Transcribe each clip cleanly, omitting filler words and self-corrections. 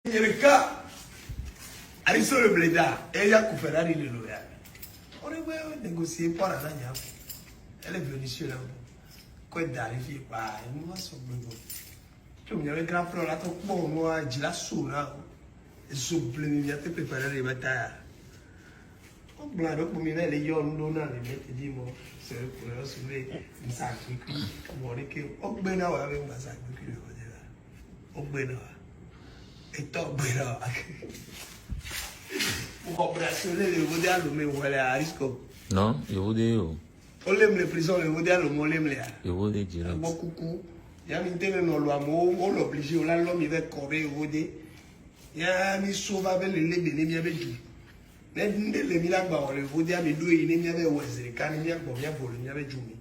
Il y a le cas, Aristo le Bléda, et il y a Kouferari le Loya. On est négocié par la Nanya. Elle est venue sur la quoi d'arriver par une masse de boulot. Tu me dis, grand frère, là, ton bon, moi, j'ai la soula. Et je suis te préparer les batailles. On blanc, donc, pour me les yon, non, les mecs, dis moi, c'est pour leur sauver une sac de cul. On est que, on bena, avec un sac de cul, on bena. Et toi, bena. Pour opérationner le modèle, mais on va aller à risque. Non, je vous dis. On aime les prisons, le modèle, on aime les. Je vous dis direct. Bon coucou. Il y a une telle loi, on l'oblige, on l'a l'homme, il va correr au dé. Il y a mis sauve avec les lèvres, il y avait du. Mais les milagres, on le vaudit à mes deux, il y avait Wesley, quand il y a bon, il y a volé, il y avait Jumi.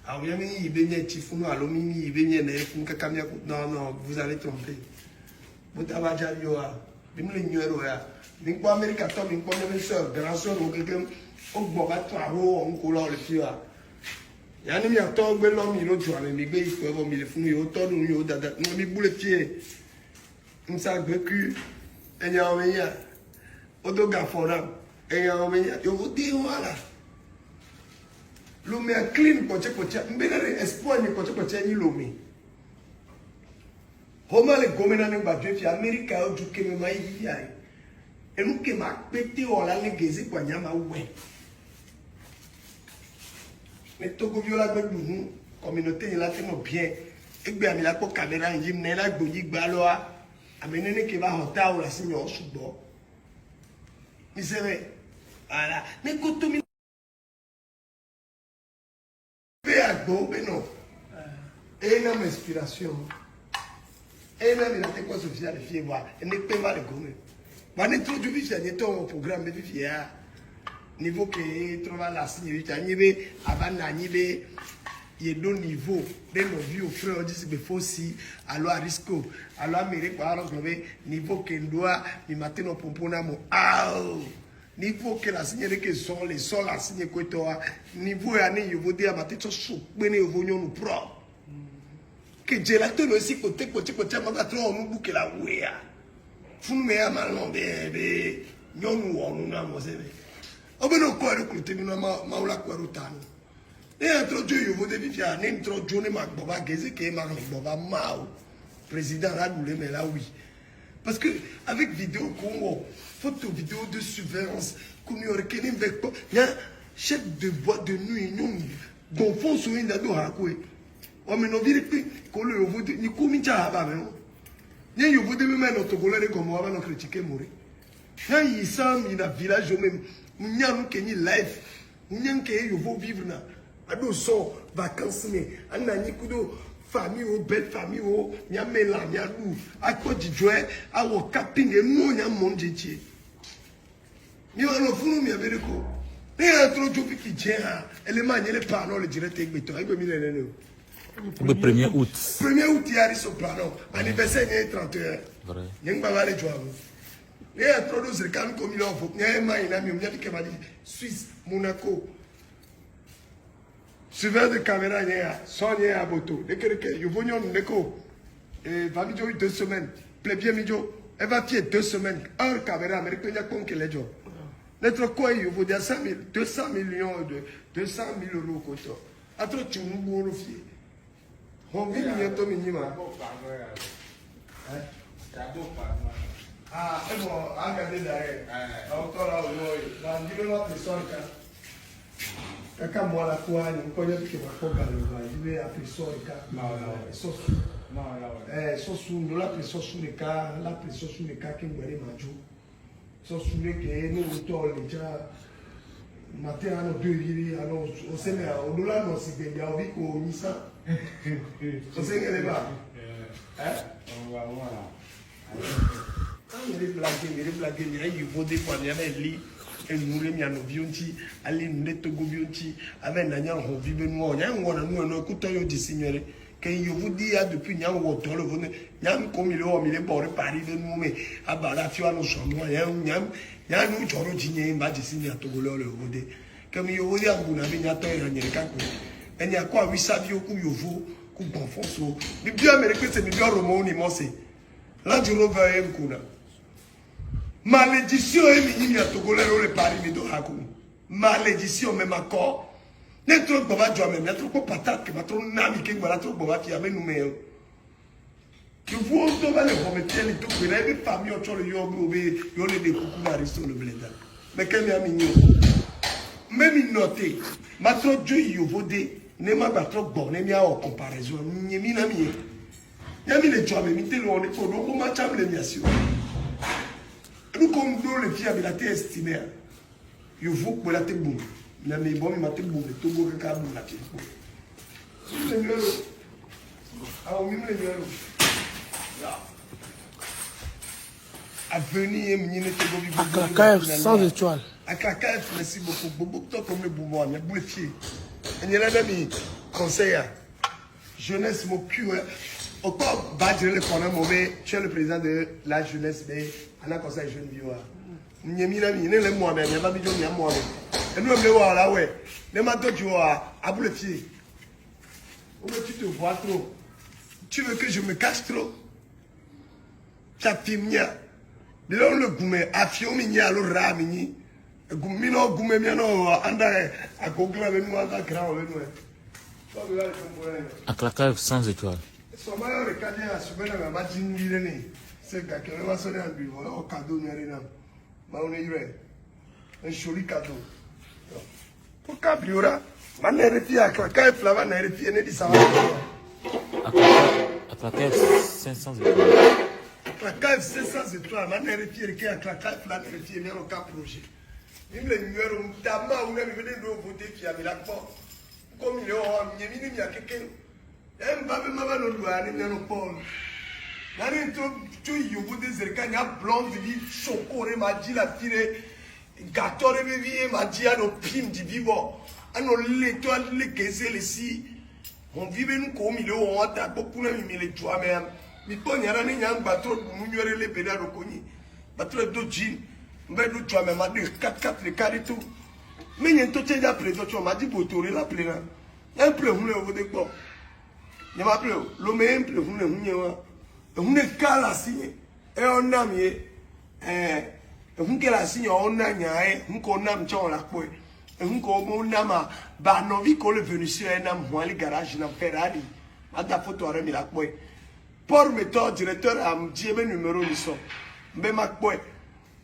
Alors, il y a mis, il y a Tifouno, à l'omini, il y a Nerf, non, non, vous allez tromper. Vous avez déjà vu, vous avez dit, vous avez dit, Américain, vous avez dit, soeur, grand soeur, ou quelqu'un, vous avez dit, on couleur le fil. Il y a un ami à toi, l'homme, il a dit, il faut avoir mis les fous, il a autant de nous, il a mis boule pied. Il s'est vécu, il y a un meilleur. Odoga forum, et on me dit, vous dites, voilà. L'homme est clean, quand tu as un espoir, quand tu as un l'homme. Comment les gomènes n'ont pas fait Amérique, du Kémema, il y a. Et nous qui m'a pété, on l'a négligé, quoi, n'y a pas ouais. Mais Togo viola avec nous, communauté, il a fait nos biens. Et bien, il a pas caméra, il dit, mais là, il y a un amener qui va en retard, la signe en sous-bord. Mais c'est vrai. Voilà. Mais quand tu me fais à go, mais non. Et une inspiration. Et une quoi social de fier voir. Et ne peut pas le gommer. Mais ne trop du vite, il y a ton programme de fier. Niveau que tu vas la signer, tu as nivé, avant d'animer. Il y a deux niveaux. Dès nos vies au frère, on dit que faut si, alors à risque, alors à mériter, par exemple, niveau que doit, il matin, on pompe mon niveau que la signe que sont les sols, la signe que toi, niveau année, il vous dire, à matin, tu soupenes, vous venez nous prendre. Que j'ai la tonne aussi, côté, ma patron, on nous boucle la ouïa. Vous me à mal, bébé, nous, n'a pas on va nous quoi, le côté, nous, ma quoi, et introduire vous devez faire une introduction de ma boba gazé qui est ma boba mao président Radoulé mais là oui parce que avec vidéo Congo photo vidéo de surveillance comme il y aurait qu'un avec il y a chef de boîte de nuit nous gonfons sur une dado hakoué on me novire que le vous ni comme ça va mais ni yo vous devez mettre notre colère comme on va nous critiquer mourir quand il semble il a village même nous n'y a nous qu'un life nous n'y a qu'un yo vous vivre là ado so vacances mais anani kudo famille o belle famille o nya mela nya lu akọ jijwe awo capping e no nya monjeje ni wa no funu mi ameriko ni atro jopi ki je ha élément nyele pa no le direct egbeto egbe mi lele o le 1er août il y a ce plan anniversaire ni 31 vrai nyeng ba wale jo amu ni atro do se kan ko mi lo fo nya ma ina mi nya dike ma di Suisse Monaco. Suivant de caméra, il y a son y a boto. Dès que je vous dis, Neko, va vidéo 2 semaines. Plaît bien, vidéo. Elle va tirer 2 semaines. Un caméra américain, il y a con qui les gens. Notre quoi, il vous dit 200 millions de 200 000 euros. Après, tu nous bourrefies. On vit bientôt minimum. Ah, c'est bon, regardez derrière. Encore là, dans le monde, c'est ça. Kaka moi la quoi ni konya que va pas galoba il veut appeler ça le cas sosu no la pression sur le cas la pression sur le cas que ngwere maju so sur le que no to le ja matin ano deux yiri ano o se me o dola no si be ya obi ko nisa o se ngele ba on va voir il blague il faut des fois il y a li et nous les miens bionti aller nous les togo bionti avec nanya on vit benoît nya ngona nous écoutons yo di signore que je vous dis depuis nya wo to le vone nya comme il o mi le bord Paris de nous mais abara tu as nos chambres nya nous joro di nya ba di signore togo le vode comme yo vous dire vous n'avez nya to ya nya ka ko et nya quoi oui ça bio ku yo vous ku bon fonso bi bio américain c'est bi bio romo ni mo c'est Là, je reviens un coup. Malédiction est minime à Togolais, on est pari, mais de Hakou. Malédiction, même encore. N'est trop de bava, même, n'est trop de patate, mais trop de nami, qui m'a trop de bava, qui avait nous, mais. Que vous, on va les remettre, les tout, mais les familles, on tient le yoga, on est des coucous d'Aristo, le bléda. Mais quel est mignon? Même il noté, ma trop Dieu, il y a vodé, n'est pas trop bon, n'est pas en comparaison, n'est pas mis. Yami les jobs, mais t'es loin, on ne peut pas chamber les miations. Nous, comme nous, les filles, la tête estimée, il faut que la tête boum. Mais bon, il m'a tête boum, tout beau que la tête boum. Les numéros. Ah, on met les numéros. À venir, à Klakaev, sans étoile. À Klakaev, merci beaucoup. Beaucoup de temps comme le boumon, il y a beaucoup de filles. Il y a un conseil. Jeunesse, mon cul. Encore, tu es le président de la jeunesse, mais on a conseil jeune viewer. Nous sommes moi-même, nous sommes moi-même. Et nous sommes là, ouais. Les matins, tu vois, à bout le pied. Tu te vois trop. Tu veux que je me cache trop? Tu as fait mieux. Là, le gourmet, à Fiomini, à l'Oramini. Le gourmet, non, gourmet, non, à Google avec nous, à Grand avec nous. À Klakaev sans étoile. Somalia, le cadre à Somalia, ma dîne, c'est qu'à quel moment sonner un bureau, au cadeau, on est un joli cadeau. Pour Cabriora, ma mère est à Klakaev, la vanne est fière de sa À Klakaev 500 étoiles. Klakaev 500 étoiles, ma mère est fière qui a Klakaev, la mère est fière de notre projet. Il me numéro, tama, ou même venez de voter qui a mis la porte. Comme il y a quelqu'un. Mbappé m'a no douane ni no Paul. Nani to yobu de zerkanya blonde vi chokore ma di la tire gatore be vi ma di ano pim di vivo. Ano le to le keze le si. On vive nous comme il on ata beaucoup na mi le toi même. Mi to nyara ni nyang batro mu nyore le beda do koni. Batro do jin. Mbe do toi même ma de 4 le carito. Mais nyen to tchenja pre do toi ma di botore la plena. Un peu on le au de quoi. Je m'appelle l'homme est plus vous ne qu'à la signe et on a mis vous que la signe on a niaé vous qu'on a mis en la poêle et vous qu'on a ma barnovi qu'on est venu sur un homme moi les garages dans Ferrari à ta photo à la poêle pour mettre directeur à me dire numéro de son mais ma poêle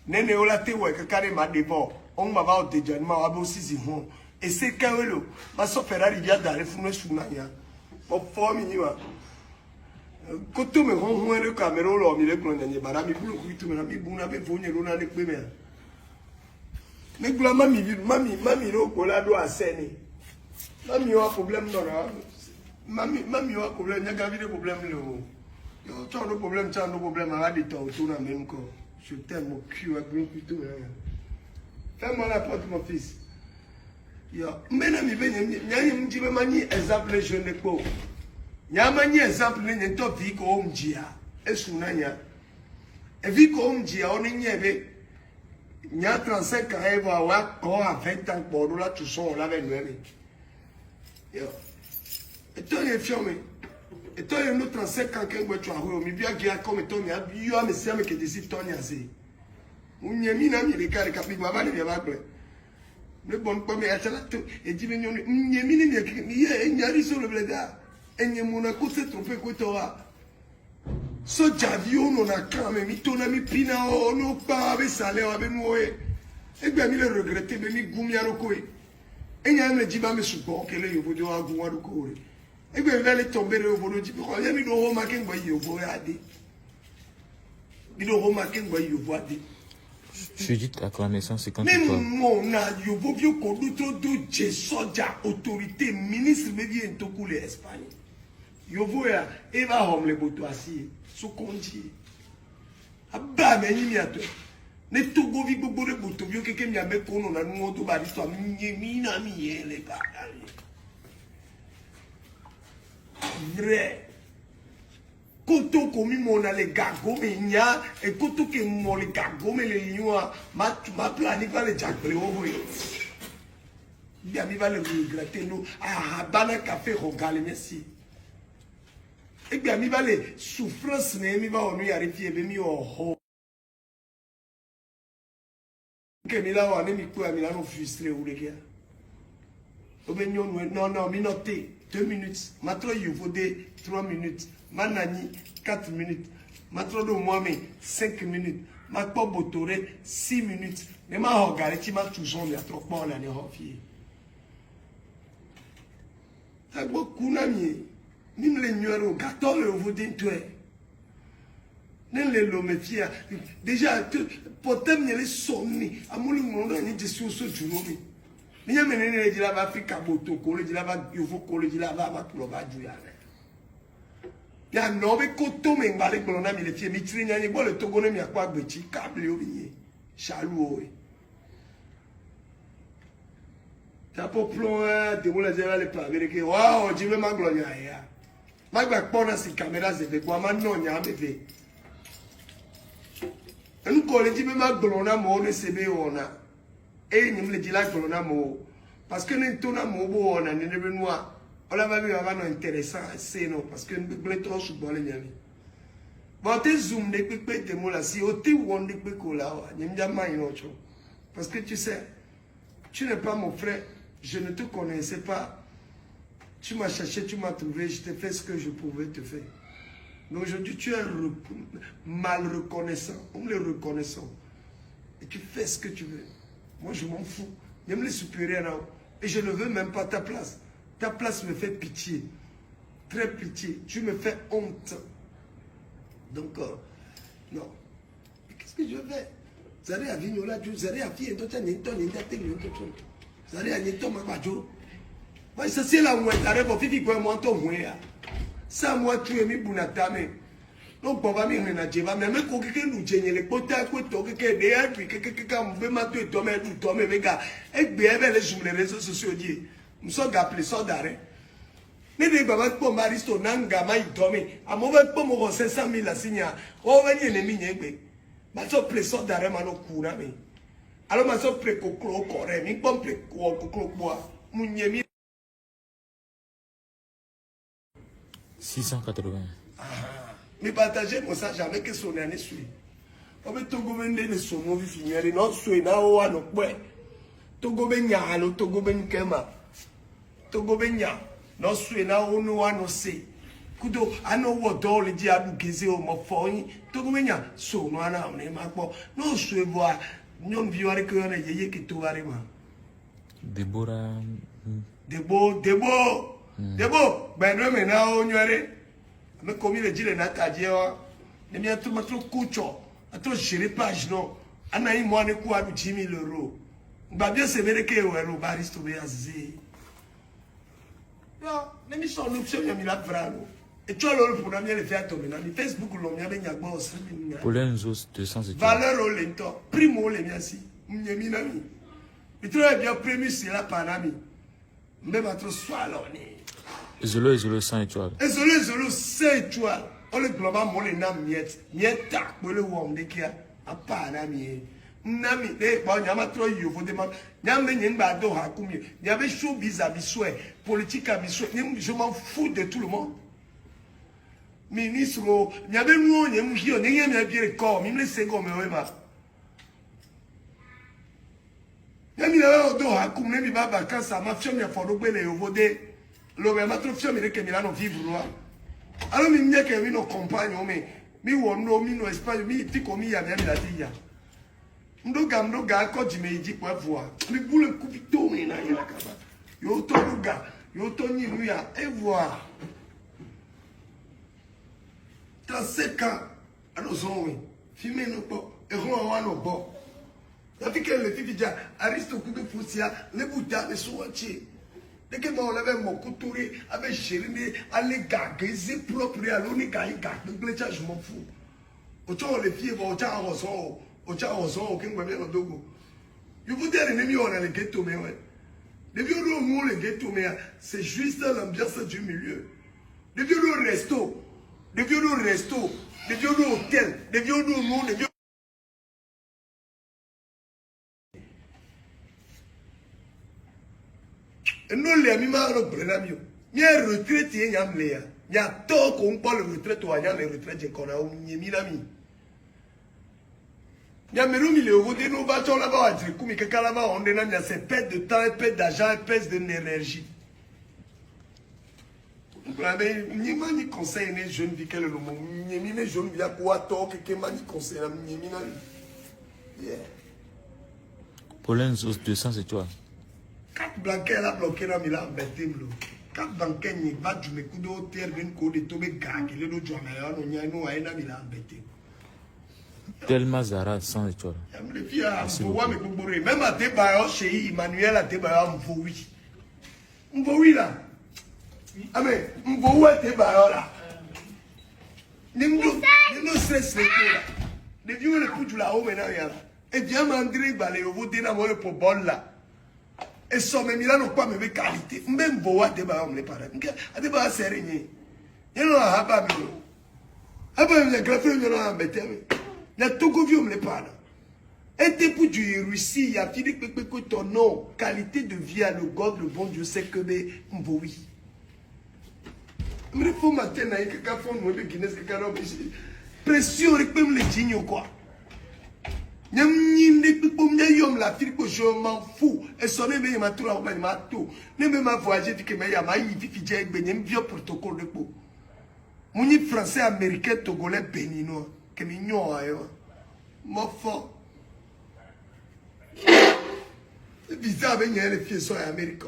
n'est au laté ouais que carré m'a dévore on m'a va au déjeunement à bosser si bon et c'est quand le ma so Ferrari vient d'aller foutre sous naya au fond minima quand tu me rends le caméra là mi le prend n'y bara mi bulu kuitu me mi buna be fonye lo na le pe me ne gula mami lo ko la do aseni mami o problème non mami o problème n'y a gavi de problème le yo tu as un problème à de toi autour na même ko je t'aime mon cul avec un kuitu fais-moi la porte mon fils. Yo, maintenant mi benye nyanye mjibe mani exemple jeune ko. Nyamani exemple ne to vi ko mjia. Esunanya. E vi ko mjia onnyebe. Nya 35 ans eva wa ko a 20 ans pour la tout son la ve nuebe. Yo. Et toi il fiome. Et toi il no 35 ans kengwe tu aho mi bia gia comme to mi yo a me sia me ke disi to nya se. Unyemi na mi le kare kapi ma ba le bia ba gbe. Le bon comme et dit mais il y a sur le bléda et il mon a coûté trompé quoi toi so javio non a quand même il tourne mi pina on pas avec salaire avec moi et bien il le regretté mais mi gumia roko et il y a un dit ba me support que le yobo do agwa roko et bien il va le tomber le yobo dit il y a mi do ho makin boy yobo ade il do ho makin boy yobo ade. Je dis acclamé 150 même étoiles. mon a yobo bio ko d'autres de soja autorité ministre me vient to couler Espagne yobo ya e va hom le boto asi so konji aba me ni ato ne to go vi gbogbo re boto bio keke mi abe ko no na nu to ba di to mi na mi ele ba vrai. Koto komi mona le gago me nya e koto ke mo le gago me le liwa ma plani va le jakle o boy bien mi va le regretter no ah bana café rogale merci Et bien, mi va les souffrances, mi va on y arriver, mi oh. Que mi là on est mi quoi, mi là non frustré ou les gars. Non, mi noté 2 minutes. Matro il faut des 3 minutes. Manani 4 minutes. Matro de moi mais 5 minutes. Ma pas botoré 6 minutes. Mais ma regardé qui m'a toujours mis à trop pas on a ne refie. Ça beaucoup n'ami. Ni me les numéros 14 le vous dites toi. Ne les l'homme fier. Déjà pour terminer les somni. Amouli monde ni de sur ce jour. Ni ya menene le jila ba Afrika boto ko le jila ba yovo ko le jila ba ma kulo ba ju ya ne. Ya no be ko to me ngba le gboro na mi le fie mi tiri nya ni bo le togo ne mi akwa gbechi kable o biye. Chalu o. Ta po plon de mo le jela le pa vere ke wow, ji me ma glo nya ya. Ma gba po na si camera se be kwa ma no nya me ve. En ko le ji me ma glo na mo ne se be ona. Et nous me disons que l'on a mot. Parce que nous sommes on a ne noir. On a vu avant intéressant, c'est non. Parce que nous sommes trop souvent les amis. Bon, tu zoom des pépés de mots là. Si tu vois des pépés là, il y a une autre chose. Parce que tu sais, tu n'es pas mon frère. Je ne te connaissais pas. Tu m'as cherché, tu m'as trouvé. Je t'ai fait ce que je pouvais te faire. Mais aujourd'hui, tu es mal reconnaissant. On le reconnaissant. Et tu fais ce que tu veux. Moi, je m'en fous. Même les supérieurs là. Et je ne veux même pas ta place. Ta place me fait pitié. Très pitié. Tu me fais honte. Donc, non. Qu'est-ce que je fais? Vous allez à Vignola, vous allez à Fille, vous allez à Nieto, Mabajo. Moi, ça c'est là où on est arrivé pour vivre pour moi, ton moyen. Ça, moi, tu es mis pour n'attamer. Donc, pour va venir à Djeva, mais même quand quelqu'un nous tient les potes, quelqu'un derrière, puis quelqu'un me met tout tomber, tout tomber, mes gars. Et bien, les sur les réseaux sociaux, dit, nous sommes appelés ça d'arrêt. Mais les babas pour Maristo, Nanga, Maï tomber. À mauvais pour mon 500 000 la signa. Oh, venez les miniers, mais ça plaît ça d'arrêt, mano coura, mais. Alors, ma so pré coco, coré, mais bon pré coco, bois, mouniemi. 680. Mais partager mon ça jamais que son année suit. On veut tout gouverner les sommes vi finir non suit na o ano pwe. To go benya alo to go ben kema. To go benya no suit na o no ano se. Kudo ano wo do le di adu geze o mo foyin. To go benya so no ana o ne ma po. No suit boa nyom viware ko na yeye ki to ware ma. Deborah. Debo, ben me na o nyore. Mais comme il dit les natadiens, les miens tout trop coucho, à trop gérer page non, anaï moi ne quoi du 10 000 euros. Bah bien c'est vrai que euro bariste au BAZ. Non, les missions nous sommes mis la vrano. Et tu as l'eau pour la mienne les faire tomber dans Facebook l'homme y a bien yagba aussi. Pour l'enzo 200 étoiles. Valeur au lento, primo les miens si, m'y minami. Et tu as bien prévu c'est la panami. Même à trop soit là on est. Isolé 100 étoiles. Isolé 100 étoiles. On le global mon nam miette. Miette pour le wom de kia. A pas nami. Nami de bon yama trop yo faut demander. Nyame nyemba do hakumi. Nyame show bizabi souhait. Politique à bisouhait. Je m'en fous de tout le monde. Ministre, nyame nous nyem hio nyem ya bien corps, mime le second me wema. Nyame na do hakumi ne bi baba kan sa ma fiam ya fodo gbe le yo vode. Le même trop fier mais que Milano vivre là. Alors mi mie que mi no compagne mais mi wono mi no Espagne mi ti komi ya mi la dia. Mdoga ko di meji kwa voir. Mi boule kupito mi na ya kaba. Yo to luga, yo to ni mu ya e voir. Dans ces cas, alors on filmer no po e ro wa no bo. Ya fi que le fi dia aristo ku de fusia le buta le soachi. Dès que on avait mon couture, avec chéri, aller gaguer, propre à l'unique à je m'en fous. Autant les filles, autant aucun moyen de go. Je vous dis, l'ennemi, on a le ghetto, mais ouais. Les vieux mots, le ghetto, mais c'est juste l'ambiance du milieu. Les vieux resto, les vieux hôtels, les vieux mots, les vieux. Non, les amis, ma retraité, yam léa. Il y a tant qu'on parle de retraite, ou il y a les retraites qu'on a au Niéminami. Il y a mes il est au bout de nos bâtons là-bas, comme il y a là-bas, on est là, il y a ces pertes de temps, pertes d'argent, pertes d'énergie. Ni mani conseil les jeunes vi quel le moment ni les jeunes via quoi toi que mani conseil la ni mina yeah Pauline Zos 200 étoiles. 4 blanquets là bloqué là mila betimlo 4 blanquets ni va du me kudo terre ben ko de tobe gag le do jama ya no nya no aina mila betim Thelma Zara 100 étoiles. les filles à voir me gbogbore même à Tebayo chez Emmanuel à Tebayo mvowi là amen mvowi à Tebayo là Nino stress là. Les vieux le coup de la haut maintenant là. Et bien Mandré balé au vote na moi pour bol là. Et ça me Milan pas me qualité. Même boa de ba on les parle. Ade ba serigné. Yelo haba bi. Haba me grafé no na bete. Na Togo vieux me les parle. Et depuis du Russie, il y a fini que ton nom, qualité de vie à le God, le bon Dieu sait que bé mboui. Mais il faut maintenant que quelqu'un fasse une Guinness, quelqu'un fasse pression, il peut me le dire quoi. Je m'en fous. Et sonner, mais il m'a tout là, il m'a tout. Ne m'a voyagé, dit que il y a un vieux protocole de peau. Mon français, américain, togolais, béninois, que mignon ailleurs. Mon fort. C'est bizarre, mais il y a les filles sont américains.